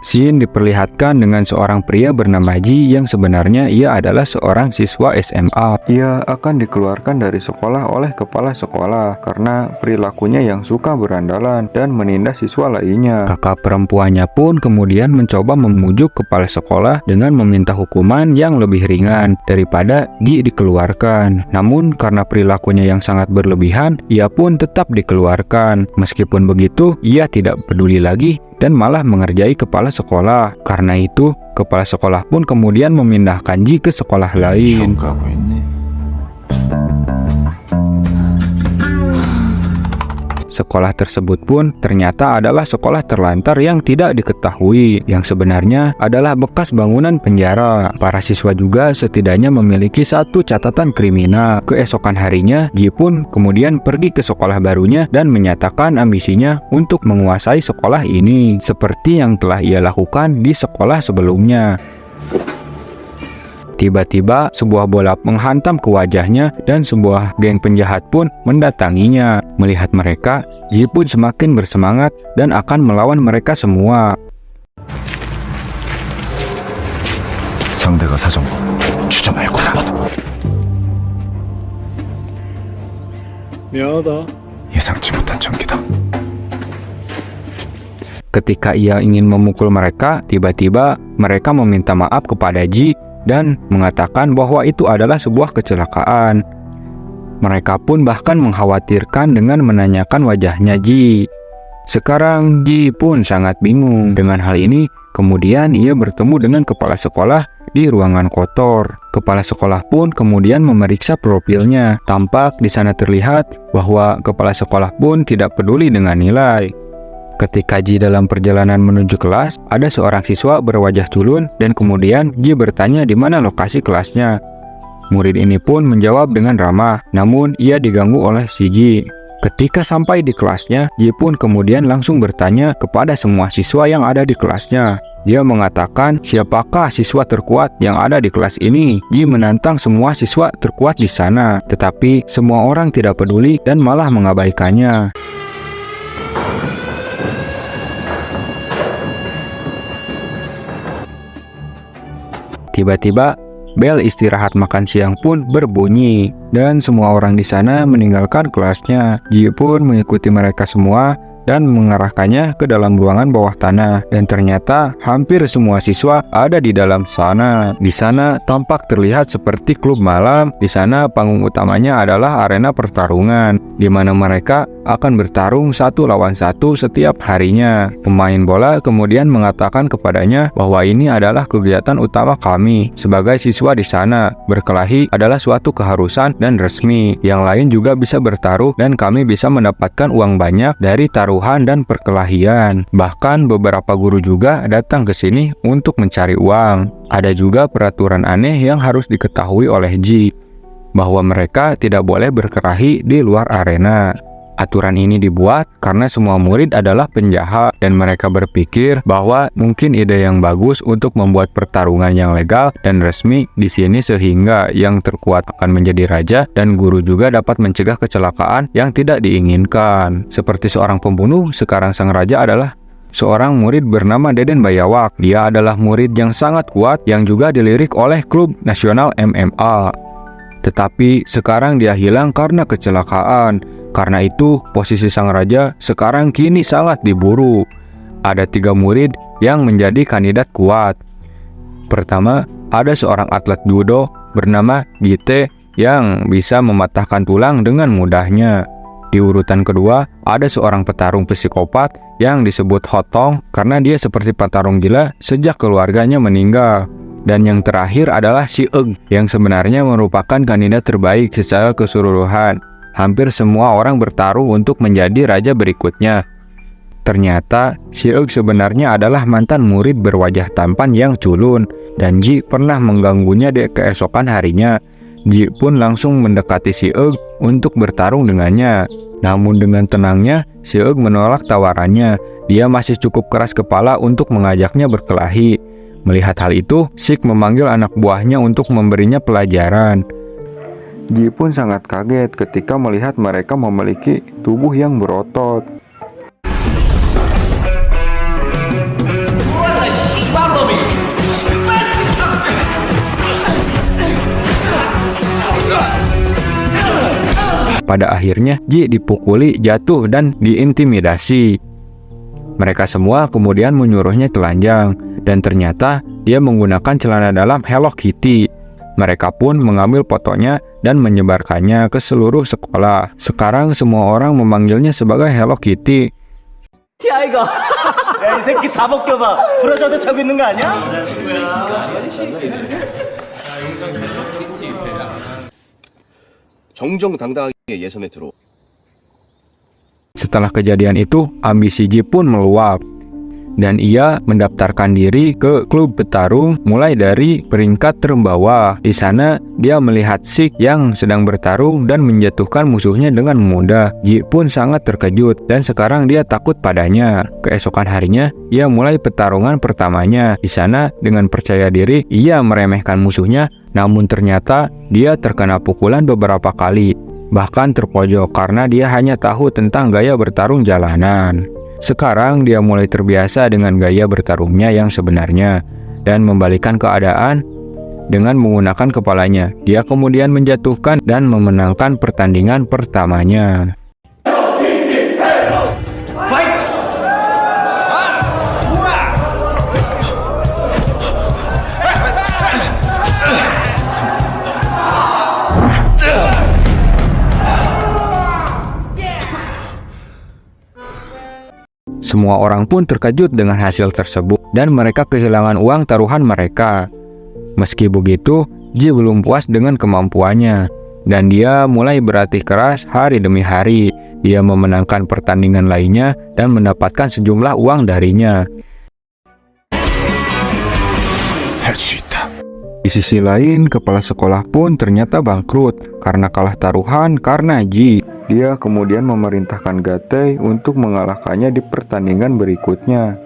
Scene diperlihatkan dengan seorang pria bernama Ji yang sebenarnya ia adalah seorang siswa SMA. Ia akan dikeluarkan dari sekolah oleh kepala sekolah karena perilakunya yang suka berandalan dan menindas siswa lainnya. Kakak perempuannya pun kemudian mencoba memujuk kepala sekolah dengan meminta hukuman yang lebih ringan daripada Ji dikeluarkan. Namun karena perilakunya yang sangat berlebihan, ia pun tetap dikeluarkan. Meskipun begitu, ia tidak peduli lagi dan malah mengerjai kepala sekolah. Karena itu, kepala sekolah pun kemudian memindahkan Ji ke sekolah lain. Sekolah tersebut pun ternyata adalah sekolah terlantar yang tidak diketahui, yang sebenarnya adalah bekas bangunan penjara. Para siswa juga setidaknya memiliki satu catatan kriminal. Keesokan harinya, Ji pun kemudian pergi ke sekolah barunya dan menyatakan ambisinya untuk menguasai sekolah ini, seperti yang telah ia lakukan di sekolah sebelumnya. Tiba-tiba sebuah bola menghantam ke wajahnya dan sebuah geng penjahat pun mendatanginya. Melihat mereka, Ji pun semakin bersemangat dan akan melawan mereka semua. 상대가 사정고 주저말 거라. 미안하다. 예상치 못한 전기다. Ketika ia ingin memukul mereka, tiba-tiba mereka meminta maaf kepada Ji dan mengatakan bahwa itu adalah sebuah kecelakaan. Mereka pun bahkan mengkhawatirkan dengan menanyakan wajahnya Ji. Sekarang Ji pun sangat bingung dengan hal ini. Kemudian ia bertemu dengan kepala sekolah di ruangan kotor. Kepala sekolah pun kemudian memeriksa profilnya. Tampak di sana terlihat bahwa kepala sekolah pun tidak peduli dengan nilai. Ketika Ji dalam perjalanan menuju kelas, ada seorang siswa berwajah culun dan kemudian Ji bertanya di mana lokasi kelasnya. Murid ini pun menjawab dengan ramah, namun ia diganggu oleh si Ji. Ketika sampai di kelasnya, Ji pun kemudian langsung bertanya kepada semua siswa yang ada di kelasnya. Dia mengatakan siapakah siswa terkuat yang ada di kelas ini. Ji menantang semua siswa terkuat di sana, tetapi semua orang tidak peduli dan malah mengabaikannya. Tiba-tiba, bel istirahat makan siang pun berbunyi dan semua orang di sana meninggalkan kelasnya. Ji pun mengikuti mereka semua dan mengarahkannya ke dalam ruangan bawah tanah, dan ternyata hampir semua siswa ada di dalam sana. Di sana tampak terlihat seperti klub malam. Di sana panggung utamanya adalah arena pertarungan di mana mereka akan bertarung 1 lawan 1 setiap harinya. Pemain bola kemudian mengatakan kepadanya bahwa ini adalah kegiatan utama kami sebagai siswa di sana. Berkelahi adalah suatu keharusan dan resmi. Yang lain juga bisa bertaruh dan kami bisa mendapatkan uang banyak dari taruhan dan perkelahian. Bahkan beberapa guru juga datang ke sini untuk mencari uang. Ada juga peraturan aneh yang harus diketahui oleh Ji, bahwa mereka tidak boleh berkelahi di luar arena. Aturan ini dibuat karena semua murid adalah penjahat dan mereka berpikir bahwa mungkin ide yang bagus untuk membuat pertarungan yang legal dan resmi di sini sehingga yang terkuat akan menjadi raja dan guru juga dapat mencegah kecelakaan yang tidak diinginkan. Seperti seorang pembunuh, sekarang sang raja adalah seorang murid bernama Deden Bayawak. Dia adalah murid yang sangat kuat yang juga dilirik oleh klub nasional MMA. Tetapi sekarang dia hilang karena kecelakaan. Karena itu, posisi sang raja sekarang kini sangat diburu. Ada 3 murid yang menjadi kandidat kuat. Pertama, ada seorang atlet judo bernama Gite yang bisa mematahkan tulang dengan mudahnya. Di urutan kedua, ada seorang petarung psikopat yang disebut Hotong karena dia seperti petarung gila sejak keluarganya meninggal. Dan yang terakhir adalah Si Eug yang sebenarnya merupakan kandidat terbaik secara keseluruhan. Hampir semua orang bertaruh untuk menjadi raja berikutnya. Ternyata Si Eug sebenarnya adalah mantan murid berwajah tampan yang culun, dan Ji pernah mengganggunya di keesokan harinya. Ji pun langsung mendekati Si Eug untuk bertarung dengannya. Namun dengan tenangnya, Si Eug menolak tawarannya. Dia masih cukup keras kepala untuk mengajaknya berkelahi. Melihat hal itu, Sik memanggil anak buahnya untuk memberinya pelajaran. Ji pun sangat kaget ketika melihat mereka memiliki tubuh yang berotot. Pada akhirnya Ji dipukuli, jatuh, dan diintimidasi. Mereka semua kemudian menyuruhnya telanjang, dan ternyata dia menggunakan celana dalam Hello Kitty. Mereka pun mengambil fotonya dan menyebarkannya ke seluruh sekolah. Sekarang semua orang memanggilnya sebagai Hello Kitty. 야 이거 야 이 새끼 다 벗겨봐 부러져도 저기 있는 거 아니야? 정정당당하게 예선에 들어. Setelah kejadian itu, ambisi Ji pun meluap. Dan ia mendaftarkan diri ke klub petarung mulai dari peringkat terbawah. Di sana, dia melihat Sik yang sedang bertarung dan menjatuhkan musuhnya dengan mudah. Ji pun sangat terkejut dan sekarang dia takut padanya. Keesokan harinya, ia mulai pertarungan pertamanya. Di sana, dengan percaya diri, ia meremehkan musuhnya, namun ternyata dia terkena pukulan beberapa kali. Bahkan terpojok karena dia hanya tahu tentang gaya bertarung jalanan. Sekarang dia mulai terbiasa dengan gaya bertarungnya yang sebenarnya dan membalikan keadaan dengan menggunakan kepalanya. Dia kemudian menjatuhkan dan memenangkan pertandingan pertamanya. Semua orang pun terkejut dengan hasil tersebut dan mereka kehilangan uang taruhan mereka. Meski begitu, Ji belum puas dengan kemampuannya dan dia mulai berlatih keras hari demi hari. Dia memenangkan pertandingan lainnya dan mendapatkan sejumlah uang darinya. 할 수 있다. Di sisi lain, kepala sekolah pun ternyata bangkrut karena kalah taruhan karena Ji. Dia kemudian memerintahkan Gatei untuk mengalahkannya di pertandingan berikutnya.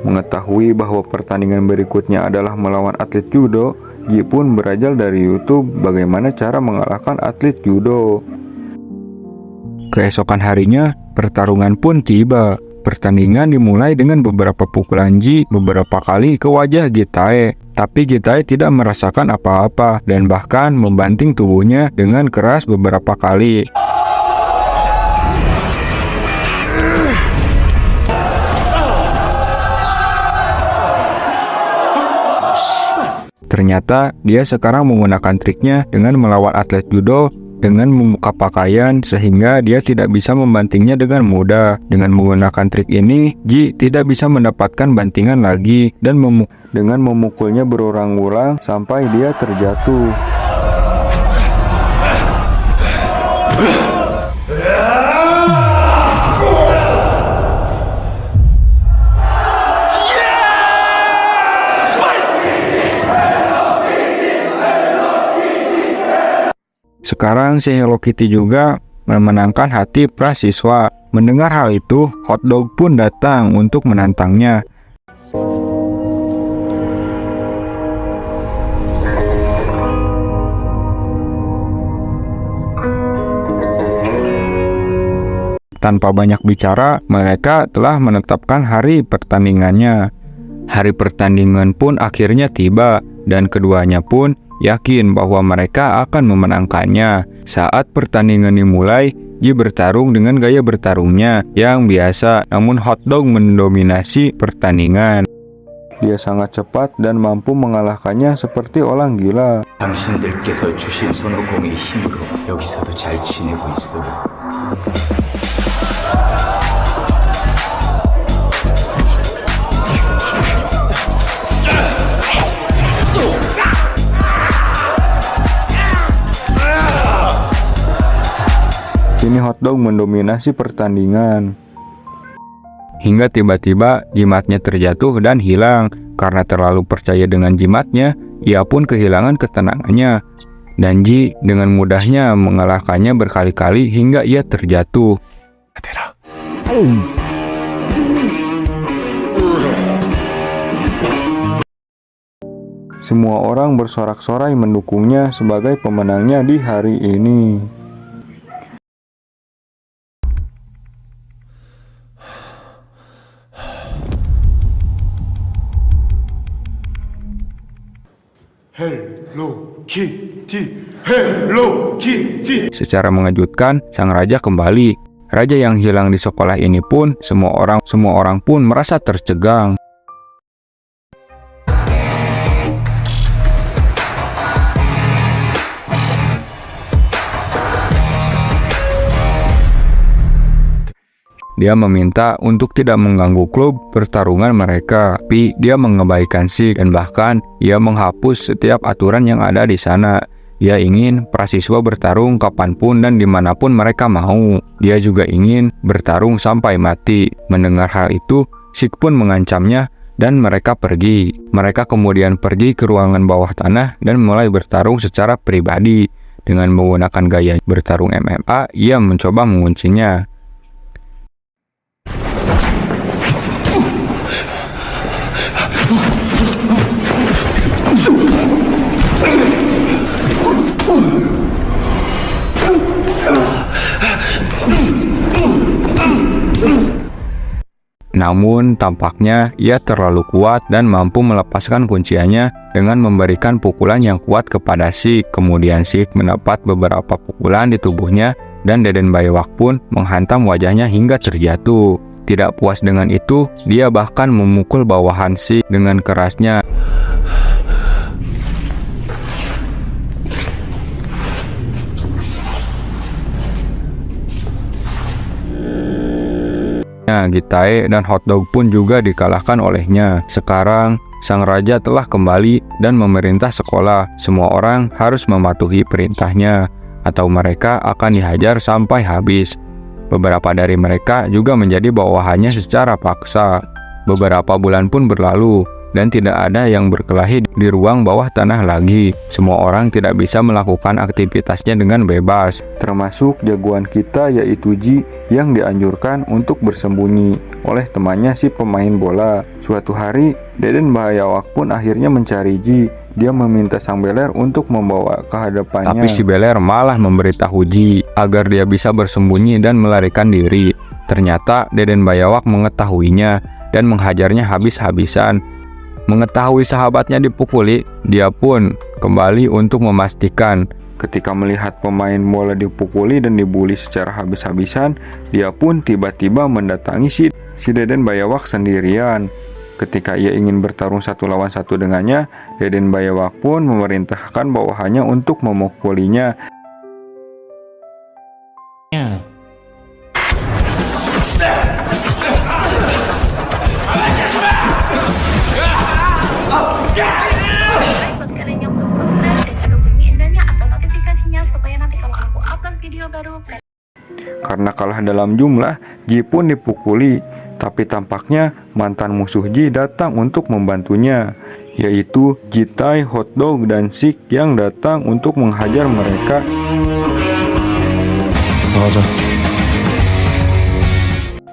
Mengetahui bahwa pertandingan berikutnya adalah melawan atlet judo, Ji pun belajar dari YouTube bagaimana cara mengalahkan atlet judo. Keesokan harinya, pertarungan pun tiba. Pertandingan dimulai dengan beberapa pukulan Ji beberapa kali ke wajah Gitae. Tapi Gitae tidak merasakan apa-apa dan bahkan membanting tubuhnya dengan keras beberapa kali. Ternyata dia sekarang menggunakan triknya dengan melawan atlet judo dengan membuka pakaian sehingga dia tidak bisa membantingnya dengan mudah. Dengan menggunakan trik ini, Ji tidak bisa mendapatkan bantingan lagi dan dengan memukulnya berulang-ulang sampai dia terjatuh. Sekarang si Hello Kitty juga memenangkan hati prasiswa. Mendengar hal itu, Hotdog pun datang untuk menantangnya. Tanpa banyak bicara, mereka telah menetapkan hari pertandingannya. Hari pertandingan pun akhirnya tiba, dan keduanya pun yakin bahwa mereka akan memenangkannya. Saat pertandingan dimulai, Ji bertarung dengan gaya bertarungnya yang biasa, namun Hotdog mendominasi pertandingan. Dia sangat cepat dan mampu mengalahkannya seperti orang gila. 당신들께서 주신 손오공의 힘으로 여기서도 잘 지내고 있어. Kini Hotdog mendominasi pertandingan. Hingga tiba-tiba jimatnya terjatuh dan hilang. Karena terlalu percaya dengan jimatnya, ia pun kehilangan ketenangannya. Dan Ji dengan mudahnya mengalahkannya berkali-kali hingga ia terjatuh. Semua orang bersorak-sorai mendukungnya sebagai pemenangnya di hari ini. Secara mengejutkan, sang raja kembali. Raja yang hilang di sekolah ini pun semua orang pun merasa tercegang. Dia meminta untuk tidak mengganggu klub pertarungan mereka, tapi dia mengabaikan Sikh dan bahkan ia menghapus setiap aturan yang ada di sana. Dia ingin prasiswa bertarung kapanpun dan dimanapun mereka mau. Dia juga ingin bertarung sampai mati. Mendengar hal itu, Sikh pun mengancamnya dan mereka pergi. Mereka kemudian pergi ke ruangan bawah tanah dan mulai bertarung secara pribadi. Dengan menggunakan gaya bertarung MMA, ia mencoba menguncinya. Namun tampaknya ia terlalu kuat dan mampu melepaskan kunciannya dengan memberikan pukulan yang kuat kepada Sikh. Kemudian Sikh mendapat beberapa pukulan di tubuhnya dan Deden Baywak pun menghantam wajahnya hingga terjatuh. Tidak puas dengan itu, dia bahkan memukul bawahan Sikh dengan kerasnya. Gitae dan Hotdog pun juga dikalahkan olehnya. Sekarang, sang raja telah kembali dan memerintah sekolah. Semua orang harus mematuhi perintahnya, atau mereka akan dihajar sampai habis. Beberapa dari mereka juga menjadi bawahannya secara paksa. Beberapa bulan pun berlalu, dan tidak ada yang berkelahi di ruang bawah tanah lagi. Semua orang tidak bisa melakukan aktivitasnya dengan bebas, termasuk jagoan kita yaitu Ji yang dianjurkan untuk bersembunyi oleh temannya si pemain bola. Suatu hari, Deden Baywak pun akhirnya mencari Ji. Dia meminta sang beler untuk membawa ke hadapannya. Tapi si beler malah memberitahu Ji agar dia bisa bersembunyi dan melarikan diri. Ternyata Deden Baywak mengetahuinya dan menghajarnya habis-habisan. Mengetahui sahabatnya dipukuli, dia pun kembali untuk memastikan. Ketika melihat pemain bola dipukuli dan dibuli secara habis-habisan, dia pun tiba-tiba mendatangi si Deden Baywak sendirian. Ketika ia ingin bertarung 1 lawan 1 dengannya, Deden Baywak pun memerintahkan bawahannya untuk memukulinya. Kalian yang belum subscribe dan juga bunyiin dannya atau notifikasinya supaya nanti kalau aku upload video baru. Karena kalah dalam jumlah, Ji pun dipukuli. Tapi tampaknya mantan musuh Ji datang untuk membantunya, yaitu Jitai, Hotdog, dan Sikh yang datang untuk menghajar mereka.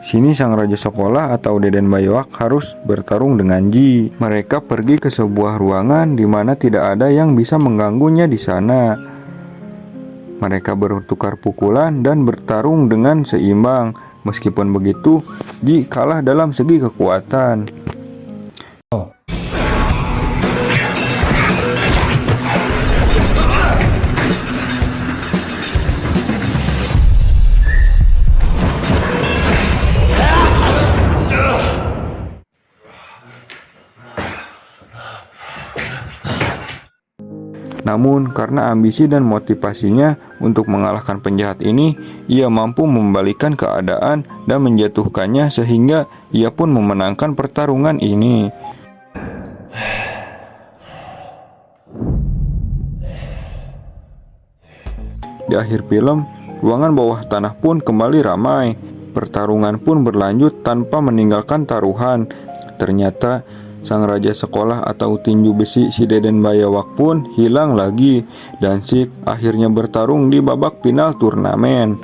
Sini sang raja sekolah atau Deden Baywak harus bertarung dengan Ji. Mereka pergi ke sebuah ruangan di mana tidak ada yang bisa mengganggunya di sana. Mereka bertukar pukulan dan bertarung dengan seimbang. Meskipun begitu, Ji kalah dalam segi kekuatan. Namun karena ambisi dan motivasinya untuk mengalahkan penjahat ini, ia mampu membalikan keadaan dan menjatuhkannya sehingga ia pun memenangkan pertarungan ini. Di akhir film, ruangan bawah tanah pun kembali ramai. Pertarungan pun berlanjut tanpa meninggalkan taruhan. Ternyata sang raja sekolah atau tinju besi si Deden Baywak pun hilang lagi, dan Sikh akhirnya bertarung di babak final turnamen.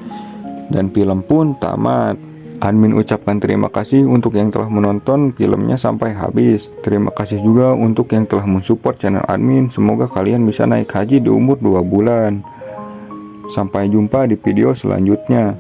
Dan film pun tamat. Admin ucapkan terima kasih untuk yang telah menonton filmnya sampai habis. Terima kasih juga untuk yang telah mensupport channel admin. Semoga kalian bisa naik haji di umur 2 bulan. Sampai jumpa di video selanjutnya.